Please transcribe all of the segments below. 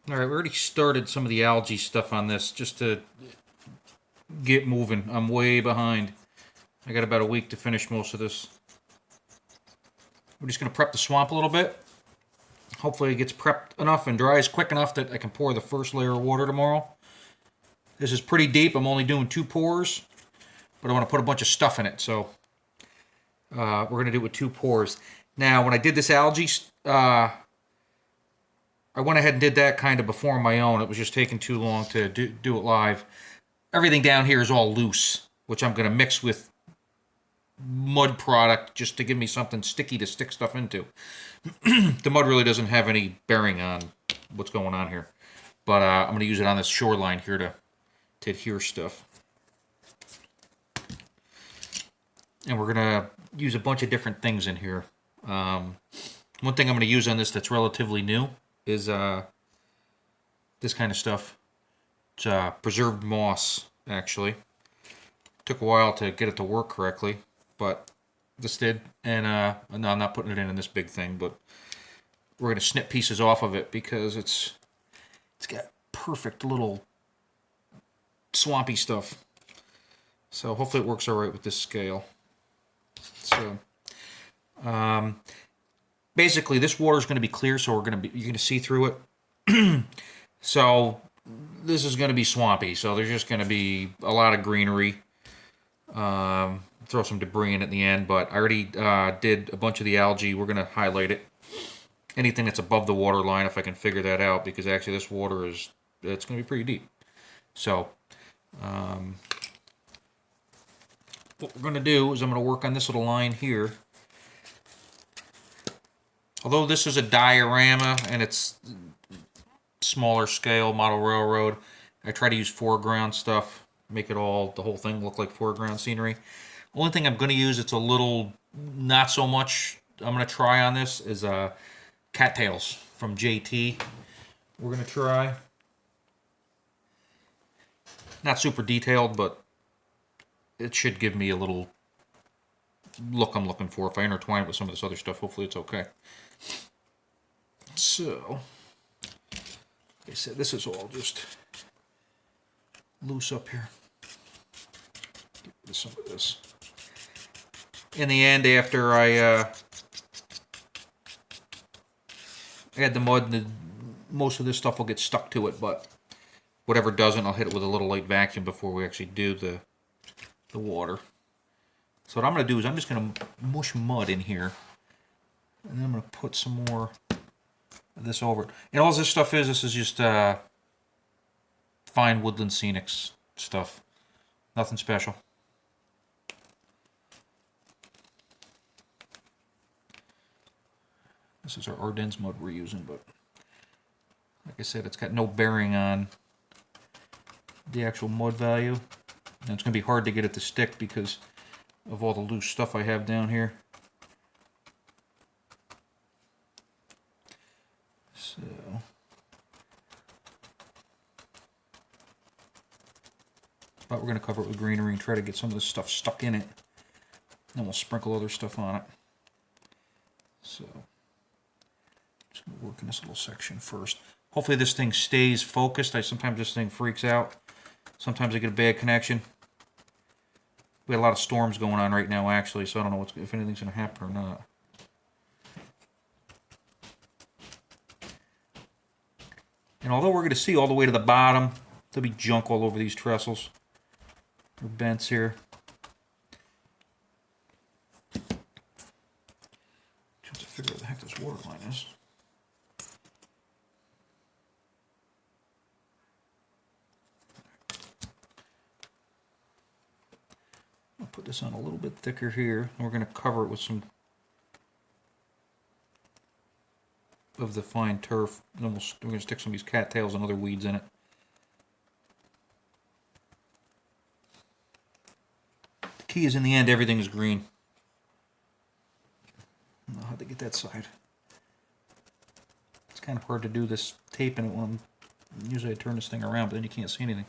All right, we already started some of the algae stuff on this just to get moving. I'm way behind. I got about a week to finish most of this. We're just going to prep the swamp a little bit. Hopefully it gets prepped enough and dries quick enough that I can pour the first layer of water tomorrow. This is pretty deep. I'm only doing 2 pours, but I want to put a bunch of stuff in it, so we're going to do it with 2 pours. Now, when I did this algae, I went ahead and did that kind of before on my own. It was just taking too long to do it live. Everything down here is all loose, which I'm going to mix with mud product just to give me something sticky to stick stuff into. The mud really doesn't have any bearing on what's going on here, but I'm going to use it on this shoreline here to adhere stuff. And we're going to use a bunch of different things in here. One thing I'm going to use on this that's relatively new is this kind of stuff. It's preserved moss, actually. Took a while to get it to work correctly, but this did. And no, I'm not putting it in this big thing, but we're going to snip pieces off of it because it's got perfect little swampy stuff. So hopefully it works all right with this scale. So basically this water is going to be clear, so you're going to see through it. So this is going to be swampy, so there's just going to be a lot of greenery. Throw some debris in at the end, but I already did a bunch of the algae. We're going to highlight it. Anything that's above the water line, if I can figure that out, because actually this water it's going to be pretty deep. So what we're going to do is I'm going to work on this little line here. Although this is a diorama and it's smaller scale model railroad, I try to use foreground stuff, make it the whole thing look like foreground scenery. Only thing I'm going to use, it's a little not so much I'm going to try on this is cattails from JT. We're going to try. Not super detailed, but it should give me a little look I'm looking for. If I intertwine it with some of this other stuff, hopefully it's okay. So, like I said, this is all just loose up here. Get rid of some of this. In the end, after I add the mud, most of this stuff will get stuck to it, but whatever doesn't, I'll hit it with a little light vacuum before we actually do the water. So what I'm going to do is I'm just going to mush mud in here, and then I'm going to put some more of this over it. And all this stuff this is just fine woodland scenic stuff. Nothing special. This is our Ardennes mud we're using, but like I said, it's got no bearing on the actual mud value. And it's going to be hard to get it to stick because of all the loose stuff I have down here. So but we're going to cover it with greenery and try to get some of this stuff stuck in it. Then we'll sprinkle other stuff on it. So just going to work in this little section first. Hopefully this thing stays focused. Sometimes this thing freaks out. Sometimes I get a bad connection. We have a lot of storms going on right now, actually, so I don't know if anything's going to happen or not. And although we're going to see all the way to the bottom, there'll be junk all over these trestles. Or bents here. Just to figure out what the heck this water line is. I'll put this on a little bit thicker here, and we're going to cover it with some of the fine turf. And then we're going to stick some of these cattails and other weeds in it. The key is, in the end, everything is green. I don't know how to get that side. It's kind of hard to do this taping it when usually I turn this thing around, but then you can't see anything.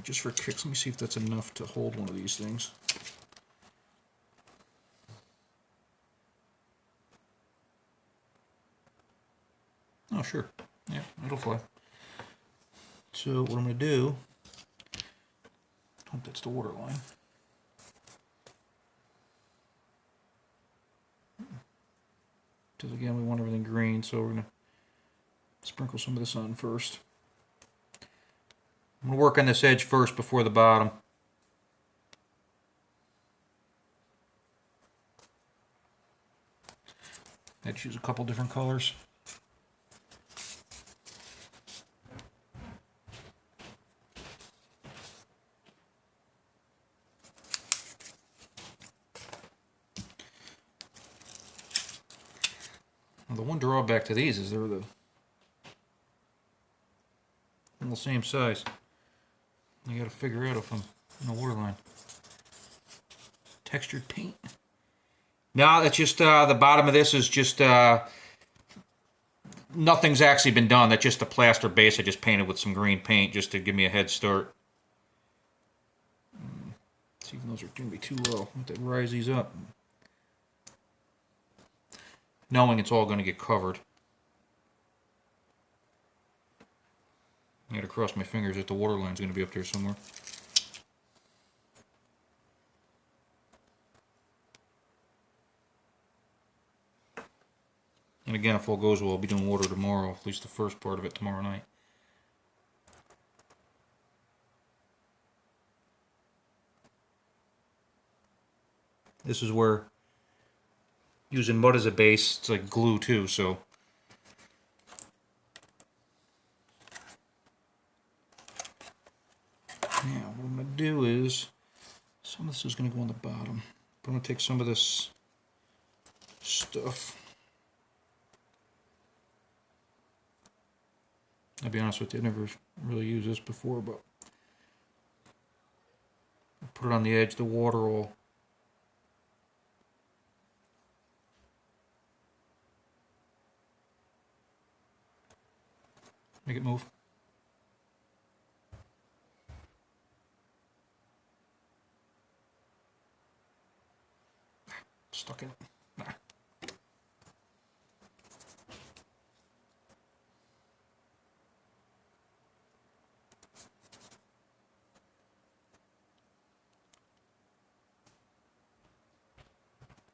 Just for kicks, let me see if that's enough to hold one of these things. Oh, sure. Yeah, it'll fly. So what I'm going to do, hope that's the water line. Because again, we want everything green, so we're going to sprinkle some of this on first. I'm going to work on this edge first before the bottom. I choose a couple different colors. Well, the one drawback to these is they're the same size. You got to figure out if I'm in the waterline. Textured paint. No, it's just the bottom of this is just nothing's actually been done. That's just a plaster base I just painted with some green paint just to give me a head start. See if those are going to be too low. Let that rise these up. Knowing it's all going to get covered. I got to cross my fingers that the water line's going to be up there somewhere. And again, if all goes well, I'll be doing water tomorrow, at least the first part of it tomorrow night. This is where using mud as a base, it's like glue too, so. Now, what I'm going to do is, some of this is going to go on the bottom. But I'm going to take some of this stuff. I'll be honest with you, I never really used this before, but I'll put it on the edge, the water will make it move. Stuck in it. Nah.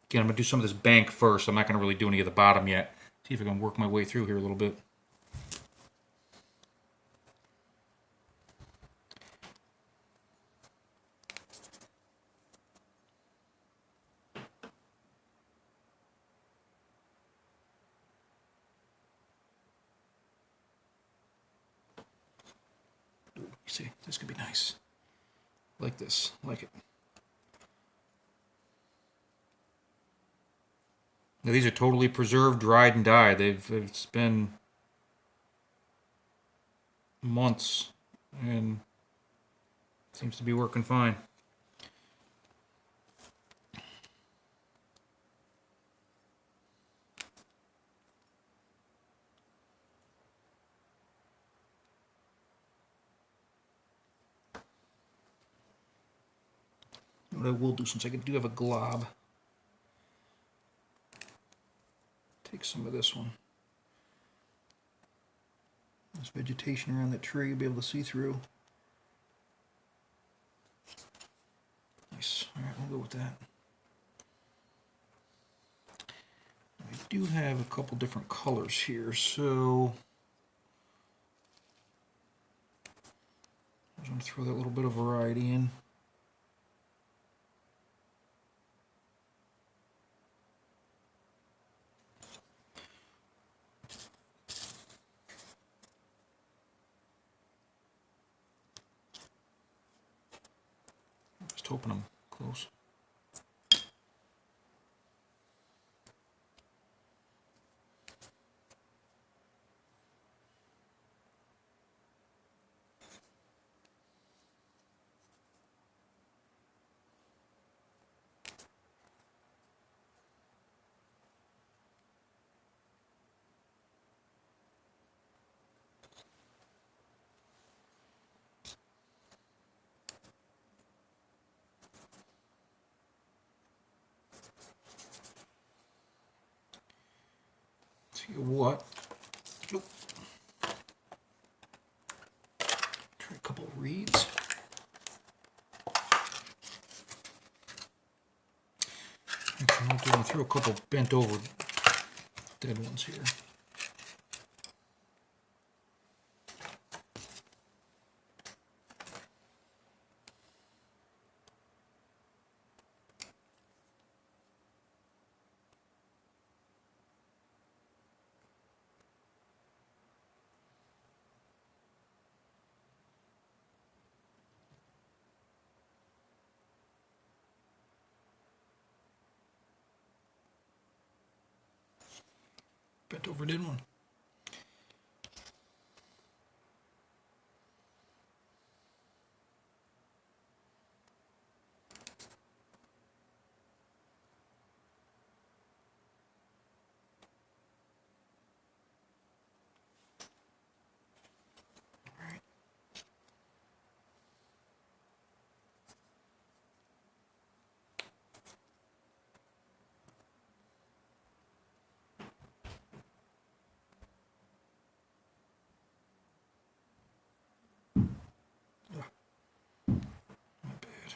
Again, I'm going to do some of this bank first. I'm not going to really do any of the bottom yet. See if I can work my way through here a little bit. Ooh, see, this could be nice. Like this. Like it. Now, these are totally preserved, dried, and dyed. It's been months, and it seems to be working fine. What I will do, since I do have a glob, take some of this one. There's vegetation around that tree you'll be able to see through. Nice. Alright, we'll go with that. I do have a couple different colors here, so I'm going to throw that little bit of variety in. Just hoping I'm close. Tell you what, nope. Going through a couple bent over dead ones here. Bent over dead one. Not bad.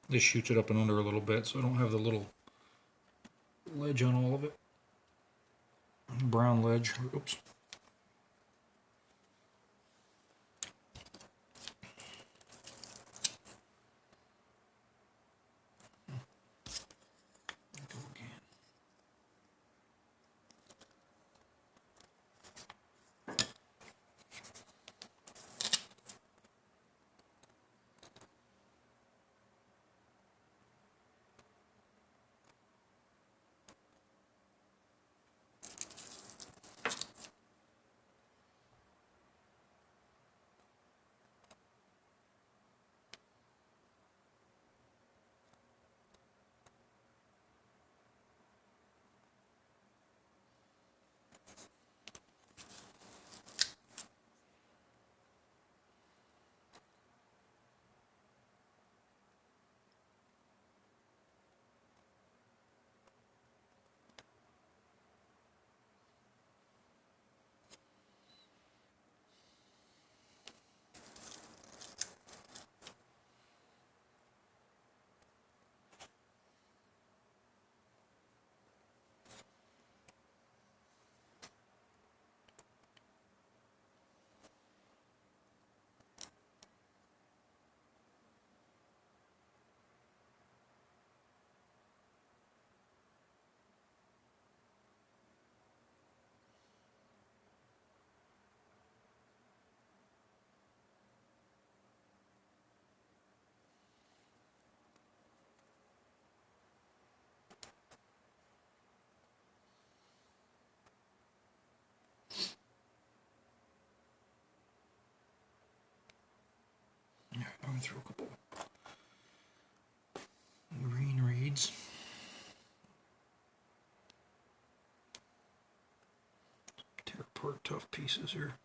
This shoots it up and under a little bit, so I don't have the little ledge on all of it. Brown ledge. Oops. Go again. through a couple green reeds. Tear apart tough pieces here.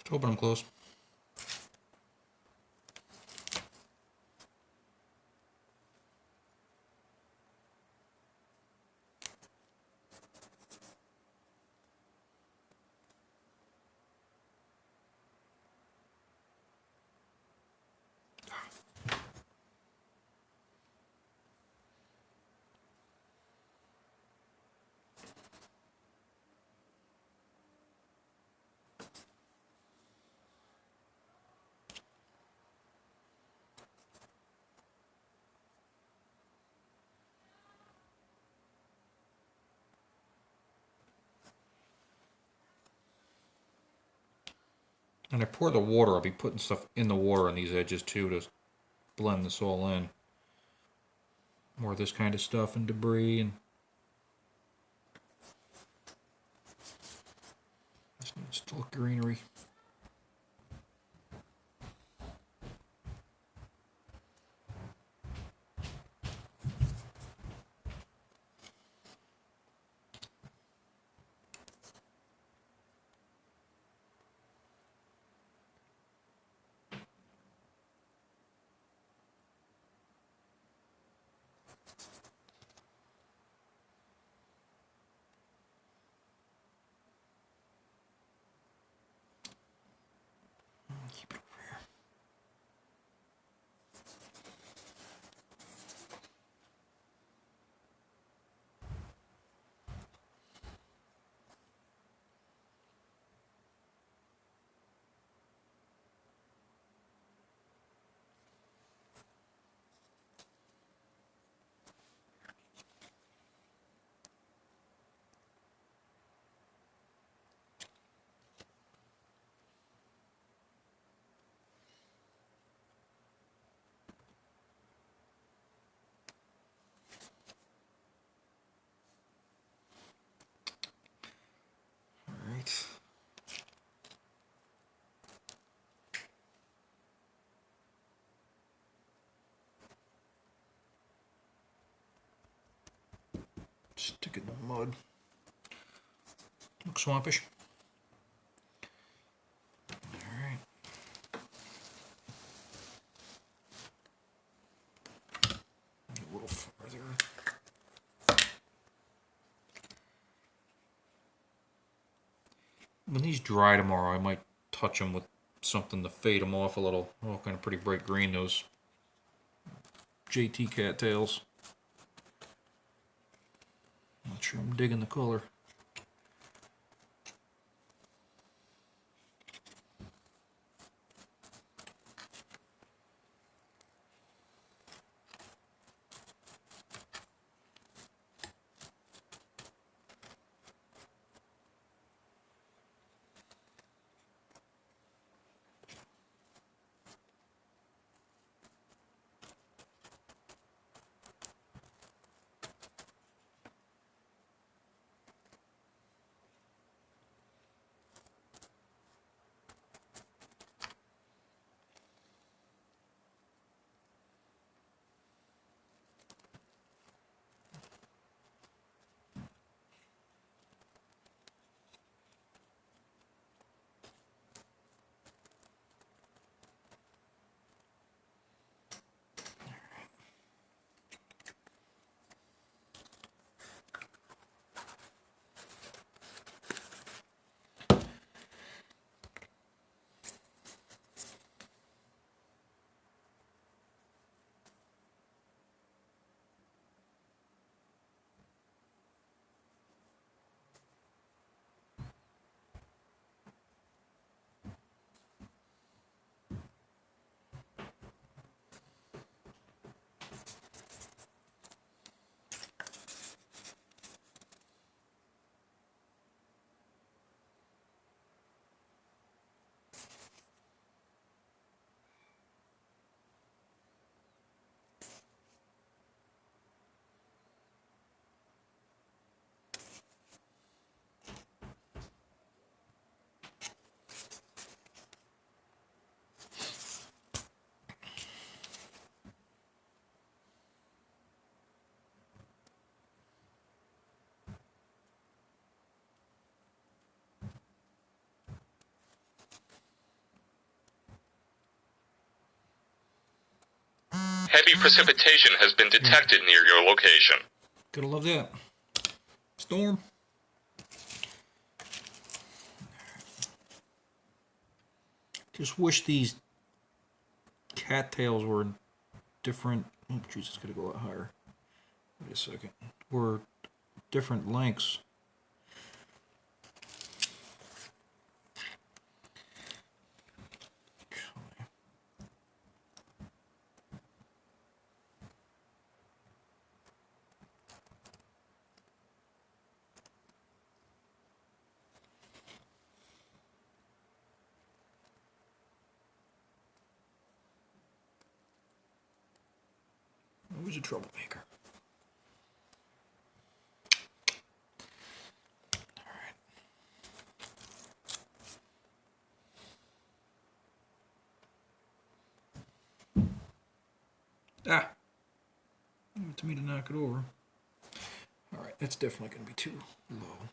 Just open them close. And I pour the water, I'll be putting stuff in the water on these edges too to blend this all in. More of this kind of stuff and debris and this needs still greenery. Keep it over here. Right. Stick it in the mud. Looks swampish. Alright. A little farther. When these dry tomorrow, I might touch them with something to fade them off a little. Oh, kind of pretty bright green, those JT cattails. Not sure I'm digging the color. Heavy precipitation has been detected near your location. Gotta love that. Storm. Just wish these cattails were different. Oh, jeez, it's gonna go a lot higher. Wait a second. Were different lengths. Who's a troublemaker? Ah! Leave it to me to knock it over. Alright, that's definitely going to be too low.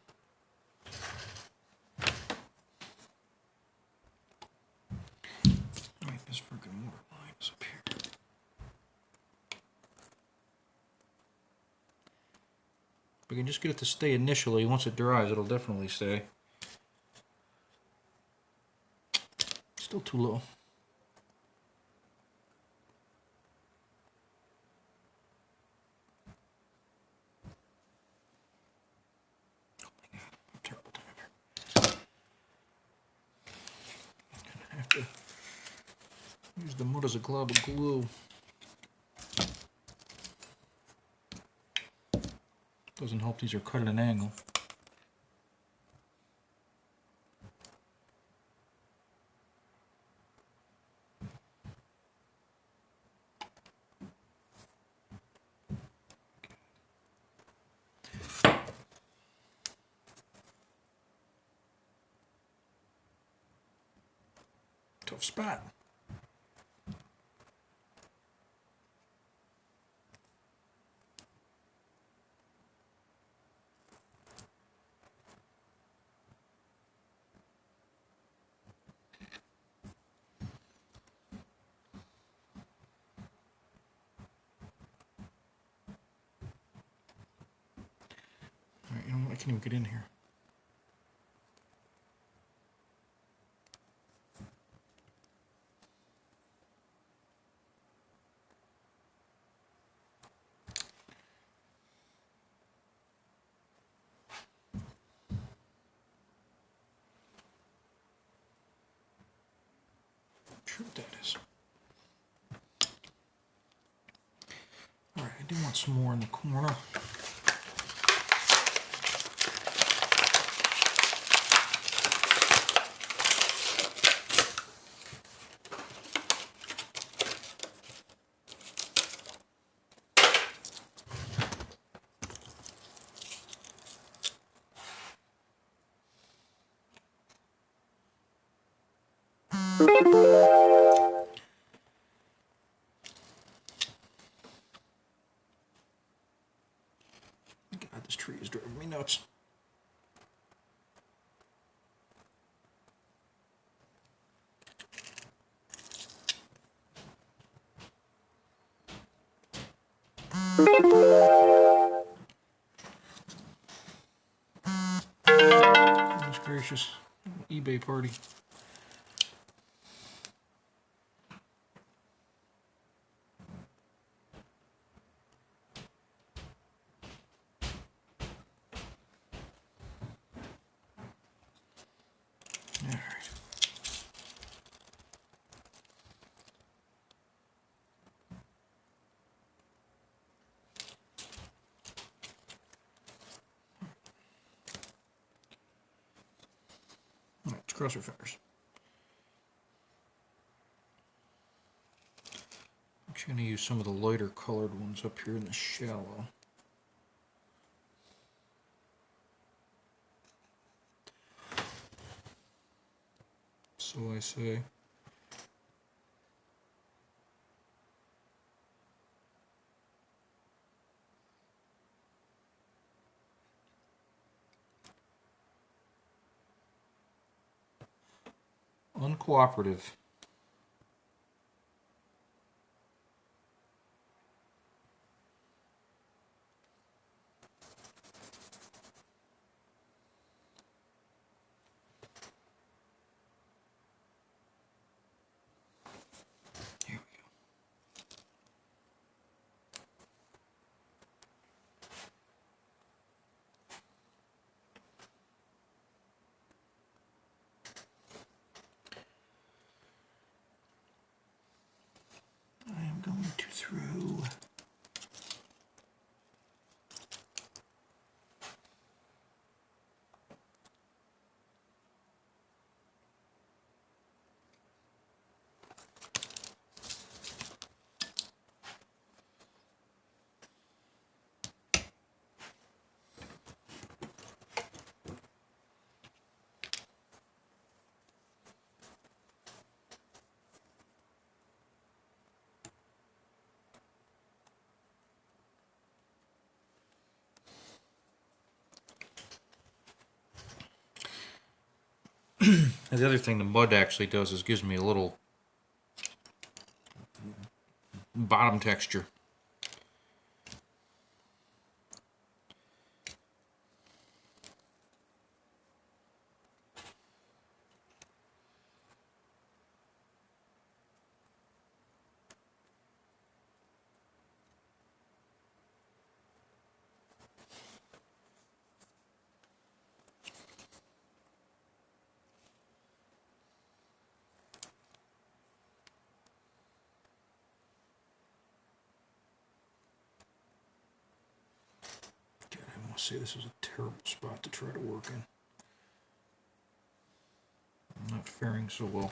Alright, this freaking water line is up here. We can just get it to stay initially. Once it dries, it'll definitely stay. Still too low. Oh my god, I'm a terrible timer. I'm gonna have to use the mud as a glob of glue. Doesn't help these are cut at an angle. Tough spot. Alright, you know what? I can't even get in here. Sure what that is. Alright, I do want some more in the corner. God, this tree is driving me nuts. Goodness gracious. eBay party. Let's cross our fingers. I'm actually going to use some of the lighter colored ones up here in the shallow. So I say. Uncooperative. through. And the other thing the mud actually does is gives me a little bottom texture. I must say this is a terrible spot to try to work in. I'm not faring so well.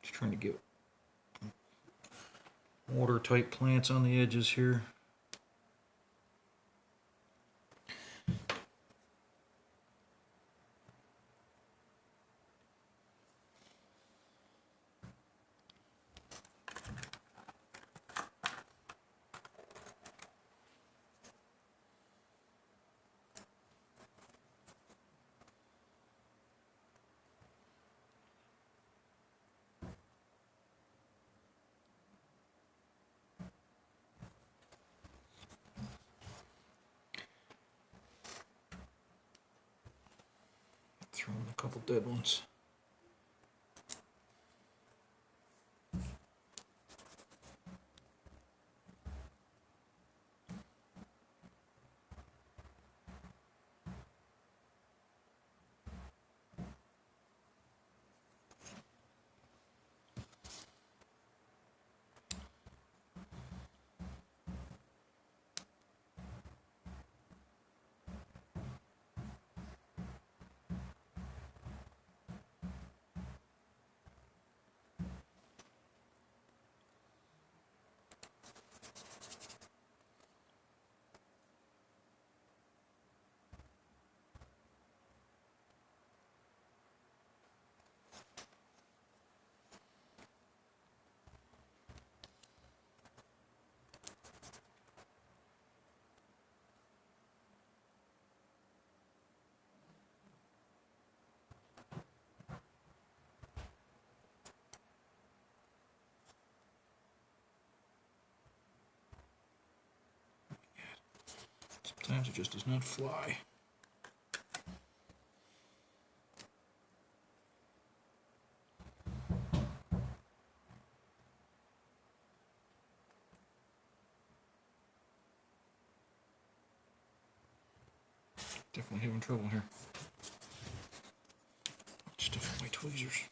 Just trying to get watertight plants on the edges here. Throw in a couple dead ones. Sometimes it just does not fly. Definitely having trouble here. Stuff on my tweezers.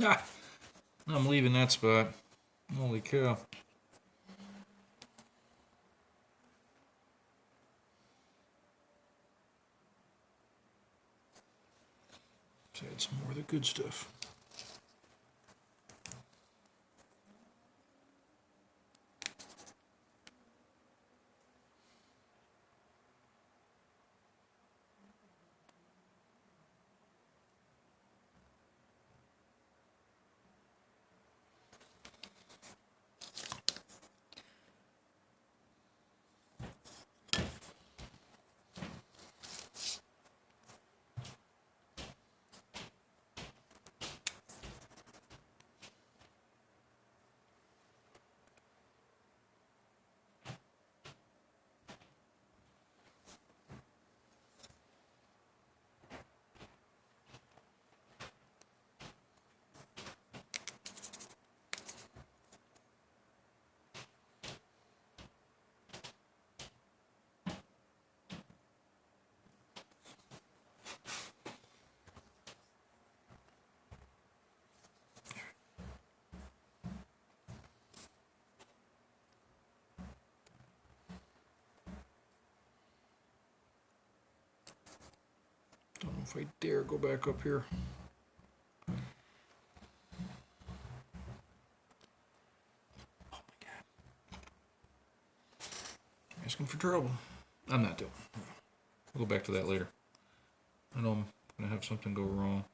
Ah! I'm leaving that spot. Holy cow. Let's add some more of the good stuff. Don't know if I dare go back up here. Oh my god. Asking for trouble. I'm not doing it. We'll go back to that later. I know I'm going to have something go wrong.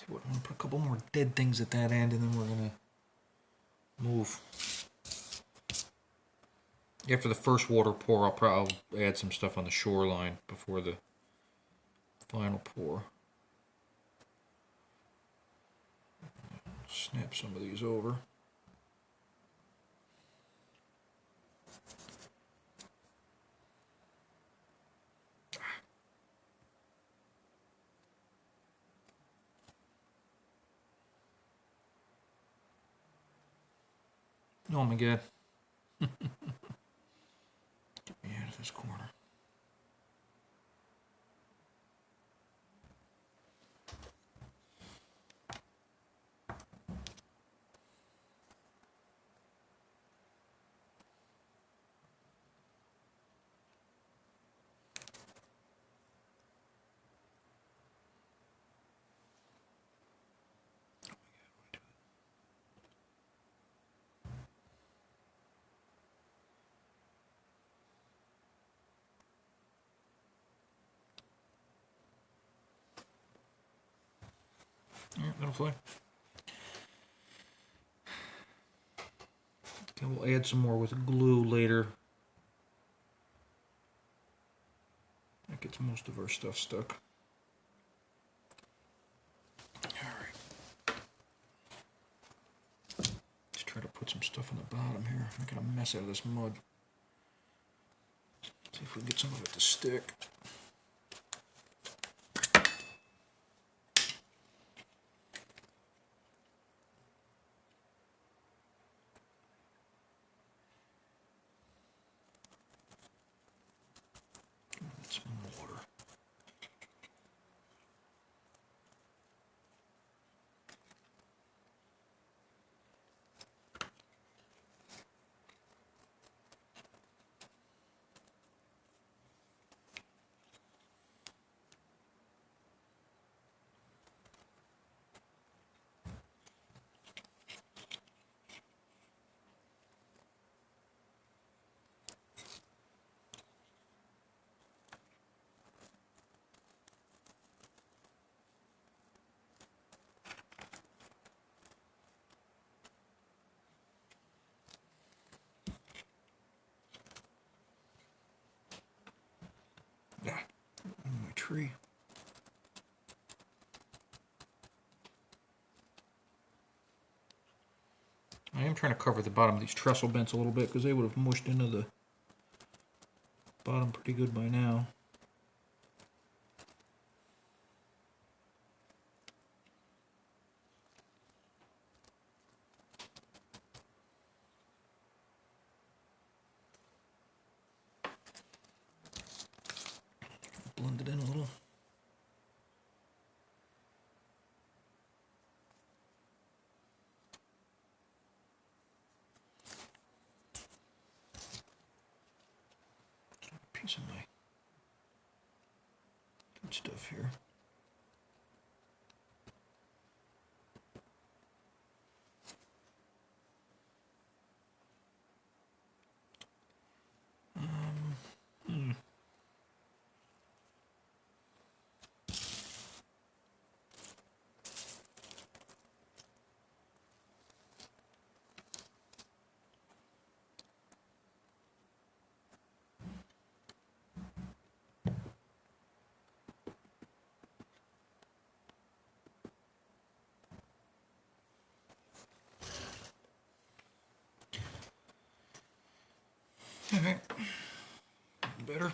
What, I'm gonna put a couple more dead things at that end, and then we're gonna move. After the first water pour, I'll probably add some stuff on the shoreline before the final pour. Snap some of these over. Oh my god. Get me out of this corner. Yeah, that'll fly. Okay, we'll add some more with glue later. That gets most of our stuff stuck. Alright. Let's try to put some stuff on the bottom here. Making a mess out of this mud. See if we can get some of it to stick. Some water. tree. I am trying to cover the bottom of these trestle bents a little bit because they would have mushed into the bottom pretty good by now. Blend it in a little. Piece of my good stuff here. Okay, better.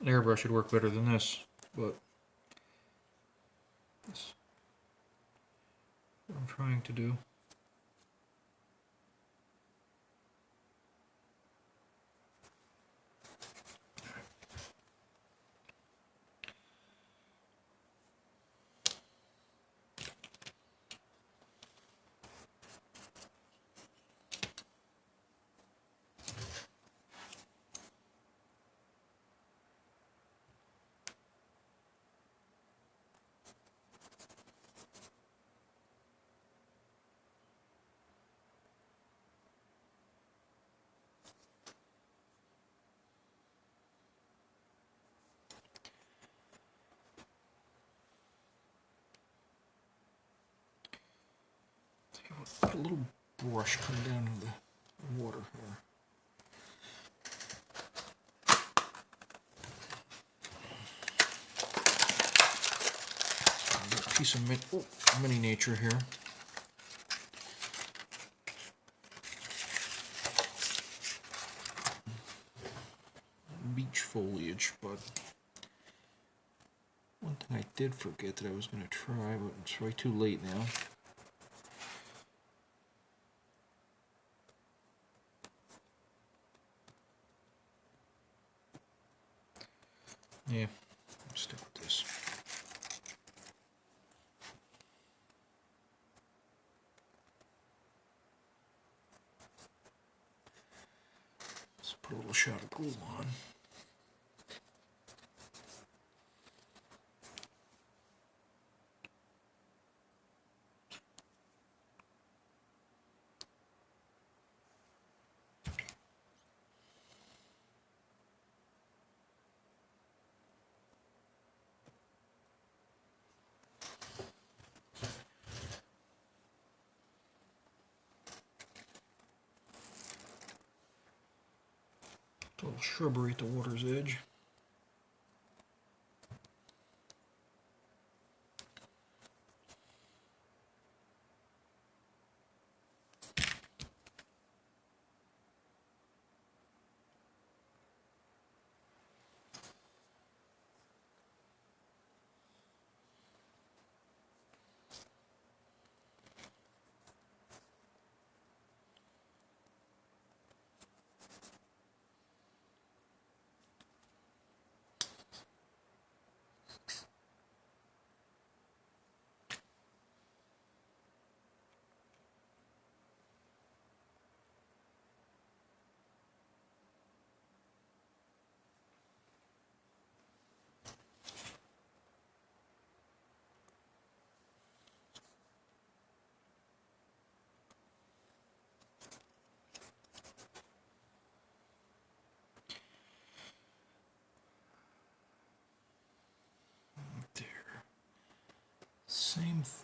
An airbrush should work better than this, but that's what I'm trying to do. Put a little brush coming down to the water here. I've got a piece of mini nature here. Beach foliage, but one thing I did forget that I was going to try, but it's way too late now. Yeah, I'll stick with this. Let's put a little shot of glue on. A little shrubbery at the water's edge.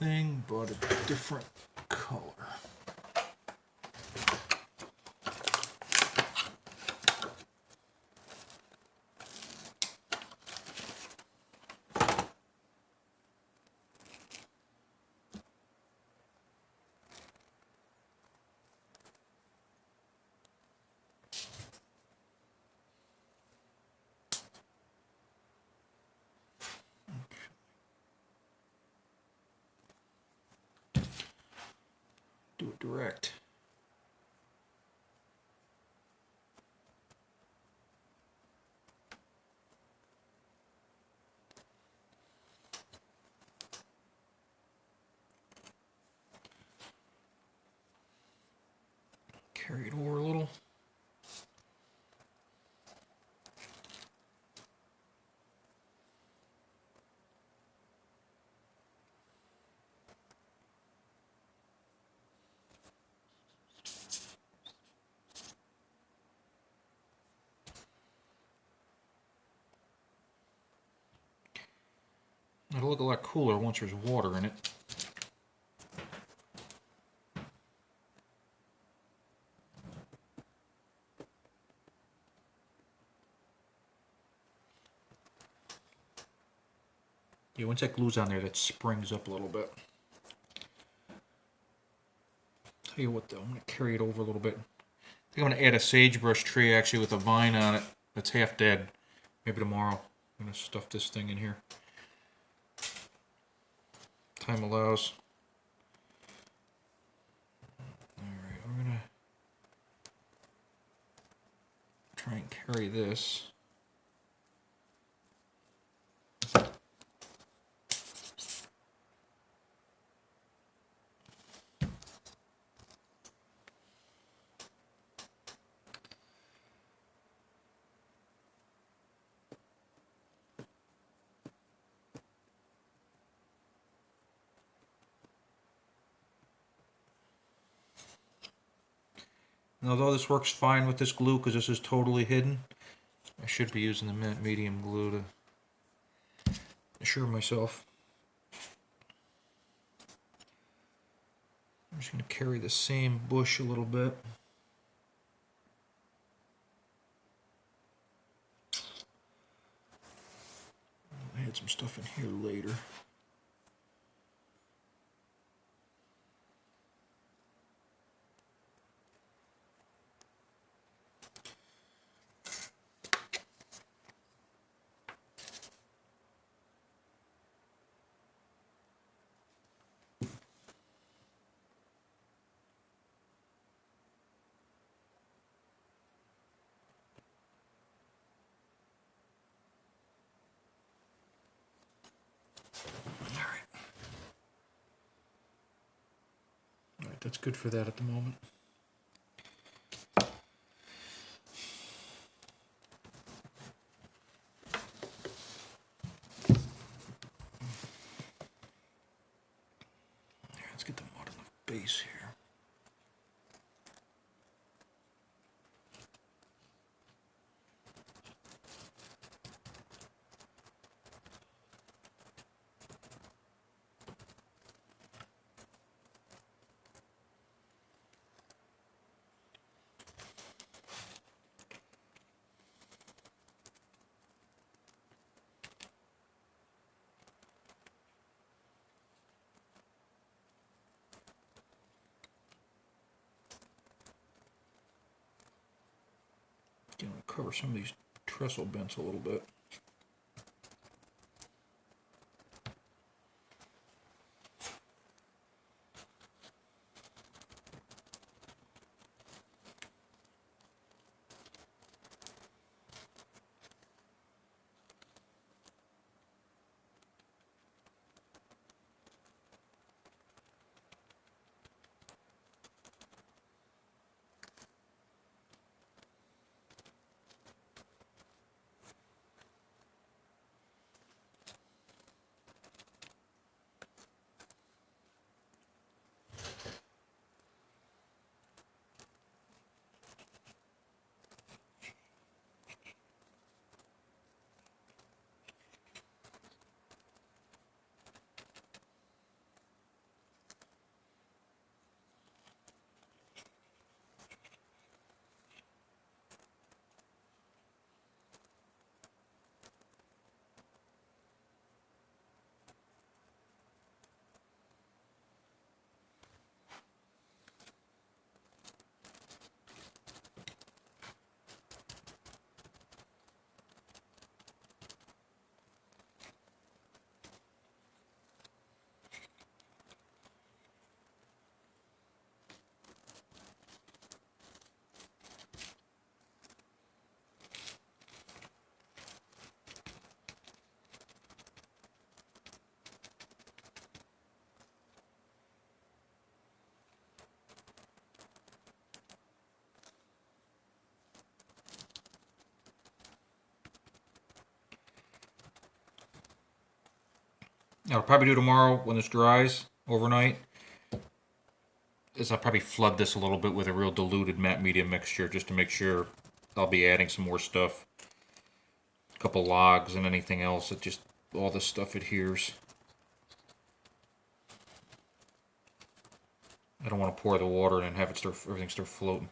thing, but a different color. Do it direct. Carry it over a little. It'll look a lot cooler once there's water in it. Yeah, once that glue's on there, that springs up a little bit. Tell you what though, I'm going to carry it over a little bit. I think I'm going to add a sagebrush tree actually with a vine on it that's half dead. Maybe tomorrow. I'm going to stuff this thing in here. Time allows. Alright, we're going to try and carry this. And although this works fine with this glue because this is totally hidden, I should be using the medium glue to assure myself. I'm just going to carry the same bush a little bit. I'll add some stuff in here later. Alright, that's good for that at the moment. Let's get the mud on the base here. I'm going to cover some of these trestle bents a little bit. I'll probably do tomorrow when this dries overnight. Is I'll probably flood this a little bit with a real diluted matte medium mixture just to make sure. I'll be adding some more stuff. A couple logs and anything else. It just, all this stuff adheres. I don't want to pour the water in and have it start, everything start floating.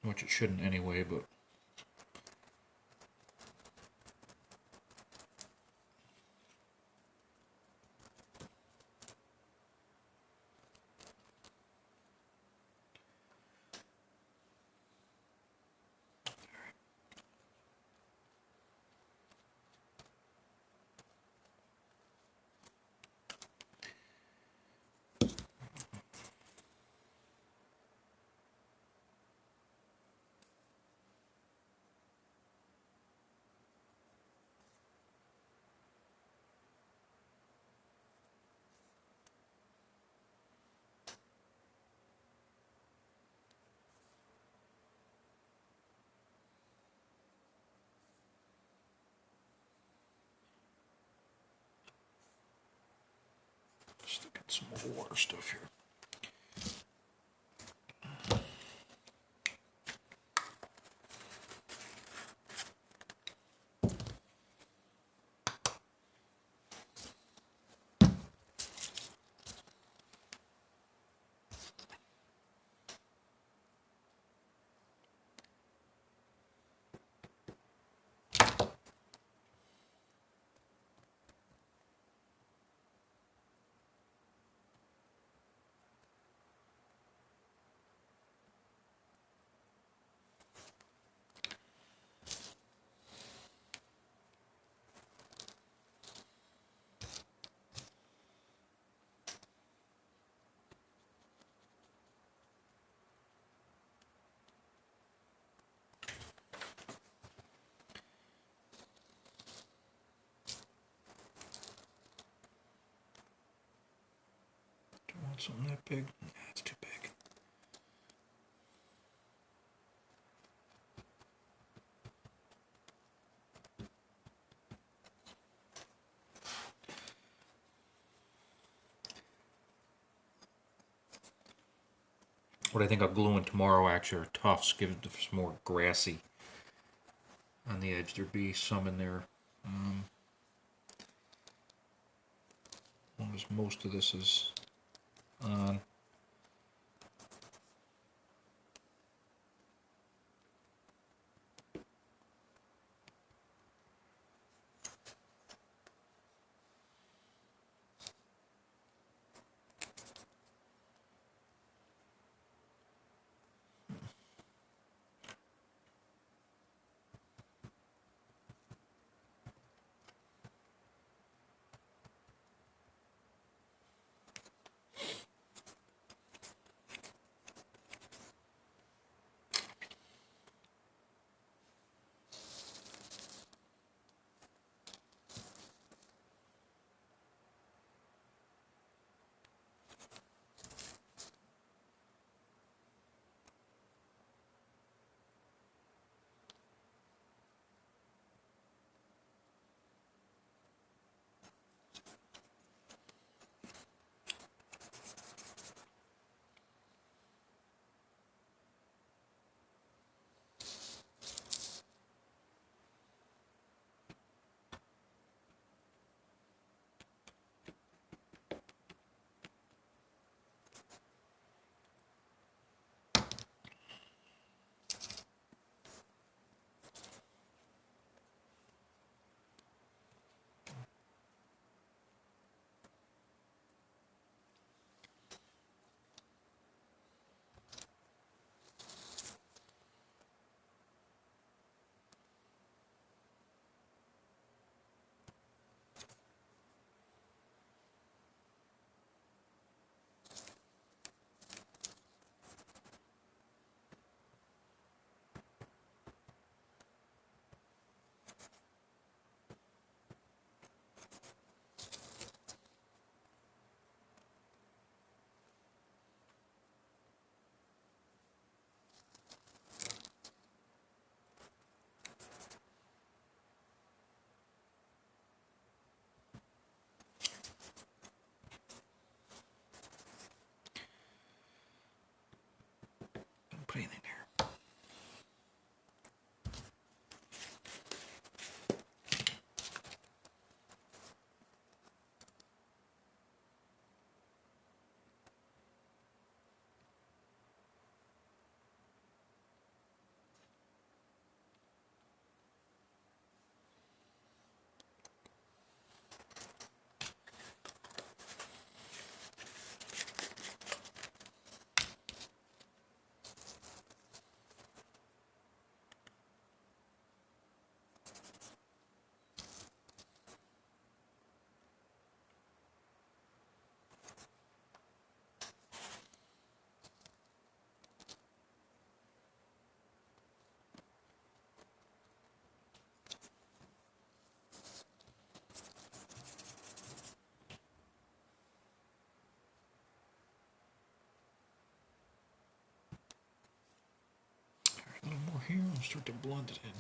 Which it shouldn't anyway, but. Stick in some more water stuff here. Want something that big? Yeah, it's too big. What I think I'll glue in tomorrow actually are tufts, give it some more grassy on the edge. There'd be some in there. As long as most of this is on. put anything there. A little more here. I'll start to blend it in.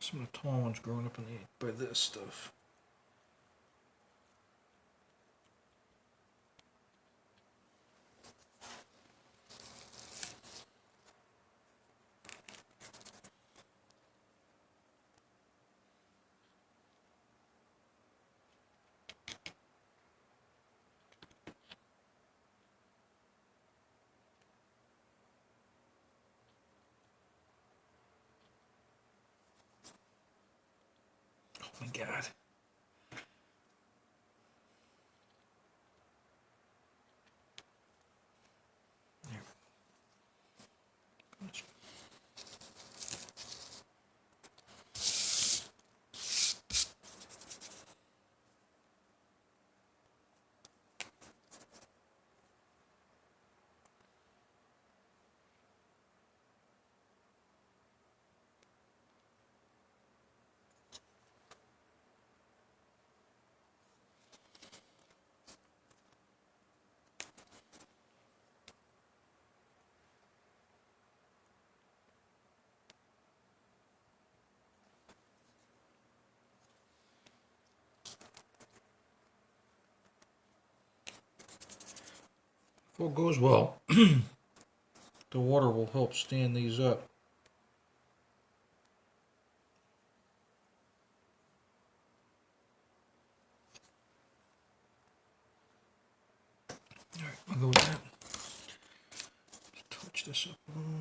Some of the tall ones growing up in the by this stuff. Oh my God. If all goes well, the water will help stand these up. Alright, I'll go with that. Touch this up a little.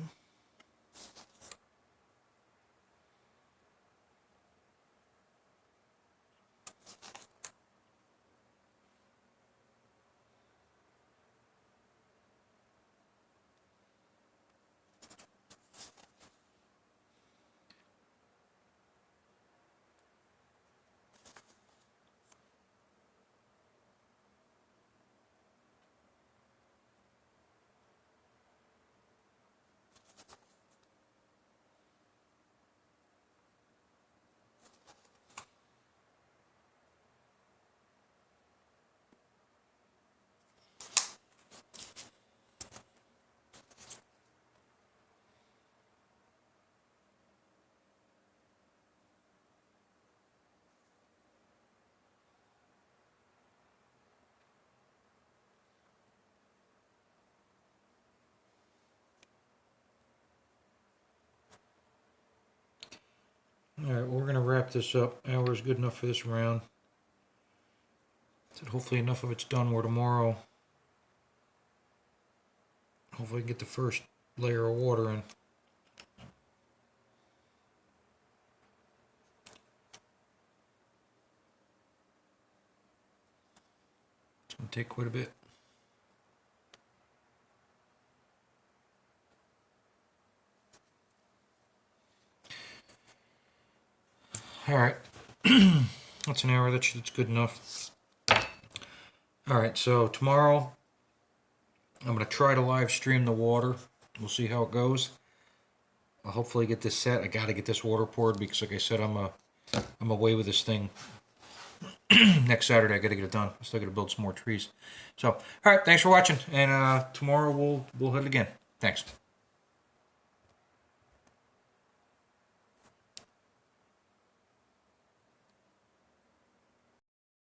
Alright, well, we're going to wrap this up. Hour is good enough for this round. So hopefully enough of it's done where tomorrow, hopefully I can get the first layer of water in. It's going to take quite a bit. Alright, that's an hour, that's good enough. Alright, so tomorrow I'm going to try to live stream the water. We'll see how it goes. I'll hopefully get this set. I got to get this water poured because, like I said, I'm away with this thing next Saturday. I got to get it done. I still got to build some more trees. So, all right, thanks for watching, and tomorrow we'll hit it again. Thanks.